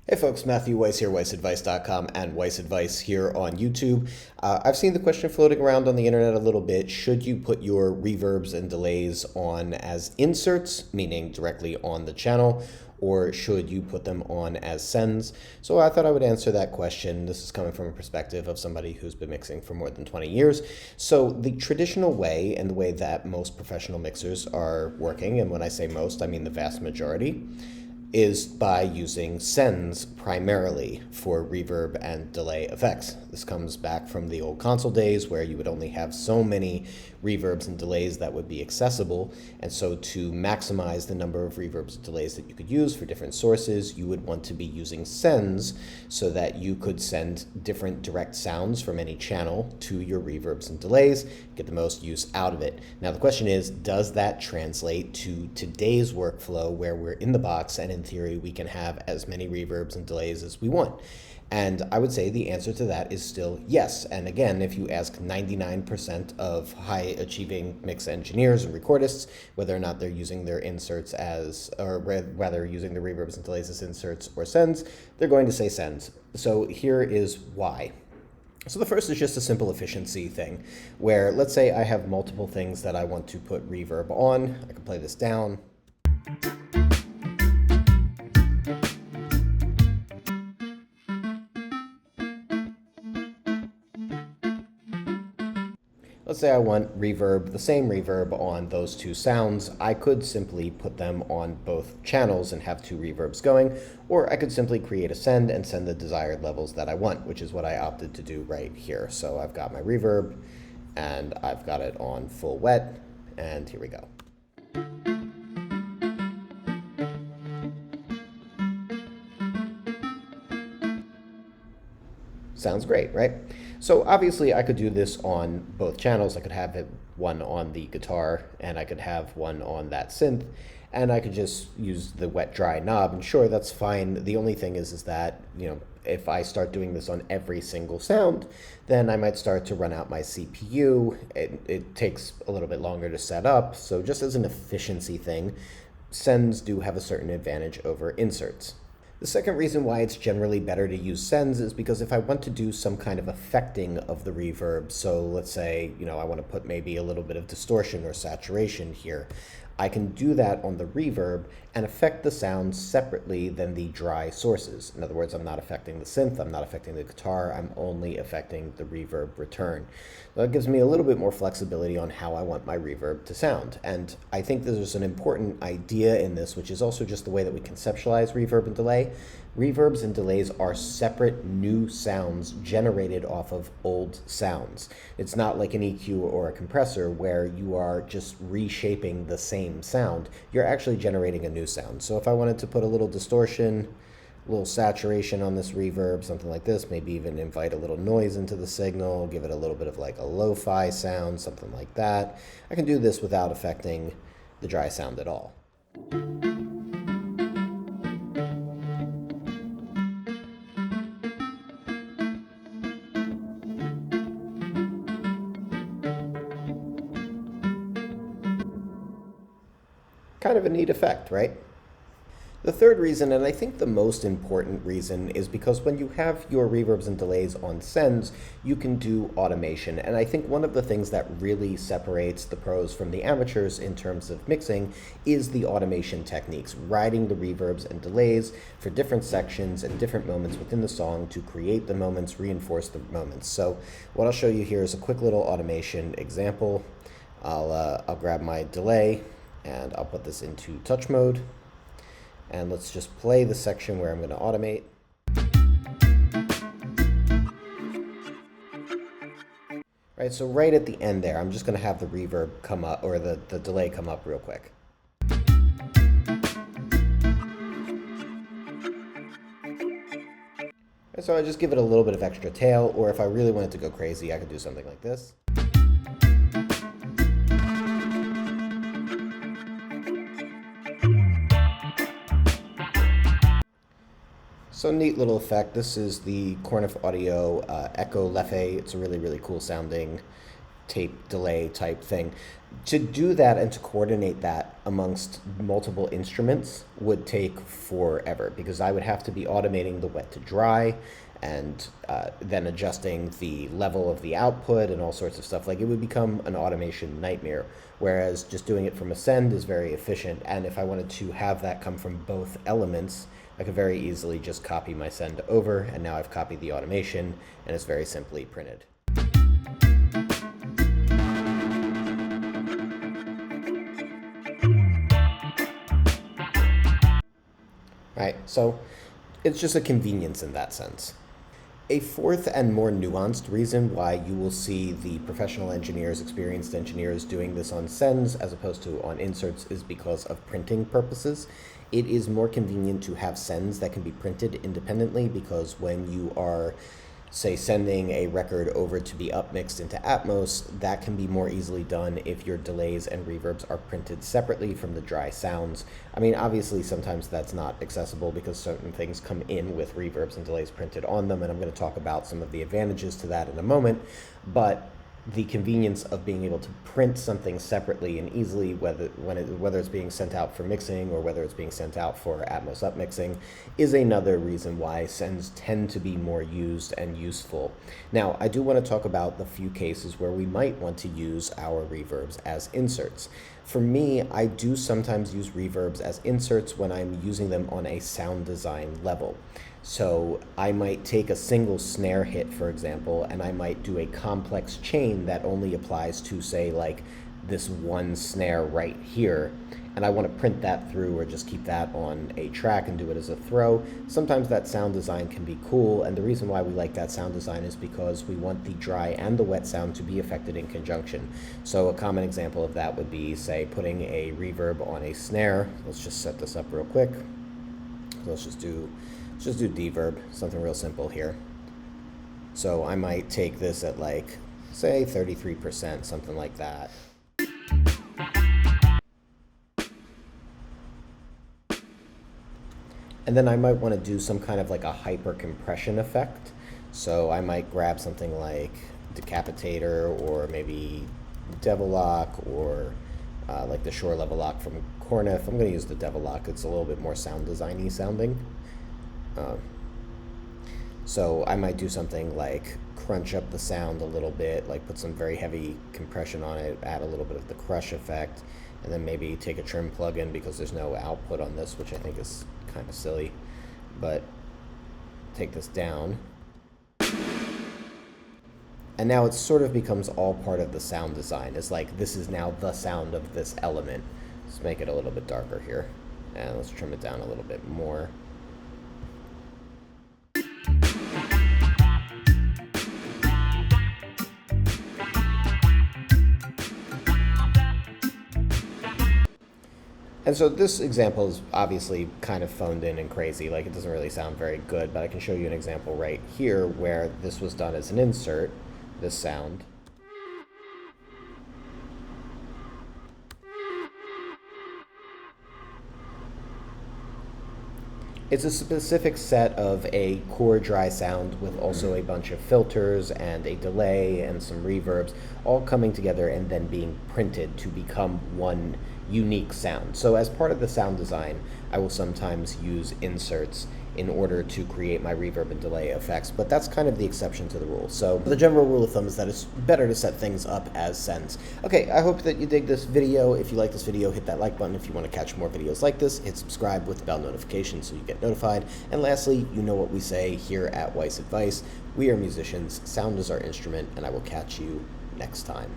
Hey folks, Matthew Weiss here, WeissAdvice.com and WeissAdvice here on YouTube. I've seen the question floating around on the internet a little bit. Should you put your reverbs and delays on as inserts, meaning directly on the channel, or should you put them on as sends? So I thought I would answer that question. This is coming from a perspective of somebody who's been mixing for more than 20 years. So the traditional way, and the way that most professional mixers are working, and when I say most, I mean the vast majority, is by using sends primarily for reverb and delay effects. This comes back from the old console days where you would only have so many reverbs and delays that would be accessible, and so to maximize the number of reverbs and delays that you could use for different sources, you would want to be using sends so that you could send different direct sounds from any channel to your reverbs and delays, get the most use out of it. Now the question is, does that translate to today's workflow where we're in the box and in theory we can have as many reverbs and delays as we want? And I would say the answer to that is still yes. And again, if you ask 99% of high achieving mix engineers and recordists whether or not they're using their inserts as, or rather using the reverbs and delays as inserts or sends, they're going to say sends. So here is why. So the first is just a simple efficiency thing where, let's say I have multiple things that I want to put reverb on. I can play this down. Let's say I want reverb, the same reverb on those two sounds. I could simply put them on both channels and have two reverbs going, or I could simply create a send and send the desired levels that I want, which is what I opted to do right here. So I've got my reverb and I've got it on full wet, and here we go. Sounds great, right? So obviously I could do this on both channels. I could have it one on the guitar and I could have one on that synth, and I could just use the wet dry knob, and sure, that's fine. The only thing is that, if I start doing this on every single sound, then I might start to run out my CPU. It takes a little bit longer to set up. So just as an efficiency thing, sends do have a certain advantage over inserts. The second reason why it's generally better to use sends is because if I want to do some kind of affecting of the reverb, so let's say, I want to put maybe a little bit of distortion or saturation here, I can do that on the reverb and affect the sound separately than the dry sources. In other words, I'm not affecting the synth, I'm not affecting the guitar, I'm only affecting the reverb return. That gives me a little bit more flexibility on how I want my reverb to sound. And I think there's an important idea in this, which is also just the way that we conceptualize reverb and delay. Reverbs and delays are separate new sounds generated off of old sounds. It's not like an EQ or a compressor where you are just reshaping the same sound. You're actually generating a new sound. So if I wanted to put a little distortion, a little saturation on this reverb, something like this, maybe even invite a little noise into the signal, give it a little bit of like a lo-fi sound, something like that, I can do this without affecting the dry sound at all. Kind of a neat effect, right? The third reason, and I think the most important reason, is because when you have your reverbs and delays on sends, you can do automation. And I think one of the things that really separates the pros from the amateurs in terms of mixing is the automation techniques, writing the reverbs and delays for different sections and different moments within the song to create the moments, reinforce the moments. So what I'll show you here is a quick little automation example. I'll grab my delay and I'll put this into touch mode. And let's just play the section where I'm going to automate. Right, so right at the end there, I'm just going to have the reverb come up, or the delay come up real quick. Right, so I just give it a little bit of extra tail, or if I really wanted to go crazy, I could do something like this. So neat little effect. This is the Cornif Audio Echo Leffe. It's a really, really cool sounding tape delay type thing. To do that and to coordinate that amongst multiple instruments would take forever, because I would have to be automating the wet to dry and then adjusting the level of the output and all sorts of stuff. Like, it would become an automation nightmare, whereas just doing it from a send is very efficient. And if I wanted to have that come from both elements, I could very easily just copy my send over, and now I've copied the automation, and it's very simply printed. Right, so it's just a convenience in that sense. A fourth and more nuanced reason why you will see the professional engineers, experienced engineers doing this on sends as opposed to on inserts is because of printing purposes. It is more convenient to have sends that can be printed independently, because when you are, say, sending a record over to be upmixed into Atmos, that can be more easily done if your delays and reverbs are printed separately from the dry sounds. I mean, obviously sometimes that's not accessible because certain things come in with reverbs and delays printed on them, and I'm going to talk about some of the advantages to that in a moment, but the convenience of being able to print something separately and easily, whether it's being sent out for mixing or whether it's being sent out for Atmos upmixing, is another reason why sends tend to be more used and useful. Now, I do want to talk about the few cases where we might want to use our reverbs as inserts. For me, I do sometimes use reverbs as inserts when I'm using them on a sound design level. So I might take a single snare hit, for example, and I might do a complex chain that only applies to, say, like this one snare right here, and I want to print that through or just keep that on a track and do it as a throw. Sometimes that sound design can be cool, and the reason why we like that sound design is because we want the dry and the wet sound to be affected in conjunction. So a common example of that would be, say, putting a reverb on a snare. Let's just set this up real quick. Let's just do deverb, something real simple here. So I might take this at, like, say 33%, something like that. And then I might want to do some kind of like a hyper compression effect. So I might grab something like Decapitator or maybe Devil Lock or like the Shore Level Lock from Cornef. I'm going to use the Devil Lock. It's a little bit more sound designy sounding. So I might do something like crunch up the sound a little bit, like put some very heavy compression on it, add a little bit of the crush effect, and then maybe take a trim plugin because there's no output on this, which I think is kind of silly, but take this down. And now it sort of becomes all part of the sound design. It's like, this is now the sound of this element. Let's make it a little bit darker here, and let's trim it down a little bit more. And so this example is obviously kind of phoned in and crazy, like it doesn't really sound very good, but I can show you an example right here where this was done as an insert, this sound. It's a specific set of a core dry sound with also a bunch of filters and a delay and some reverbs all coming together and then being printed to become one unique sound. So as part of the sound design, I will sometimes use inserts in order to create my reverb and delay effects, but that's kind of the exception to the rule. So the general rule of thumb is that it's better to set things up as sends. Okay, I hope that you dig this video. If you like this video, hit that like button. If you want to catch more videos like this, hit subscribe with the bell notification so you get notified. And lastly, you know what we say here at WeissAdvice. We are musicians, sound is our instrument, and I will catch you next time.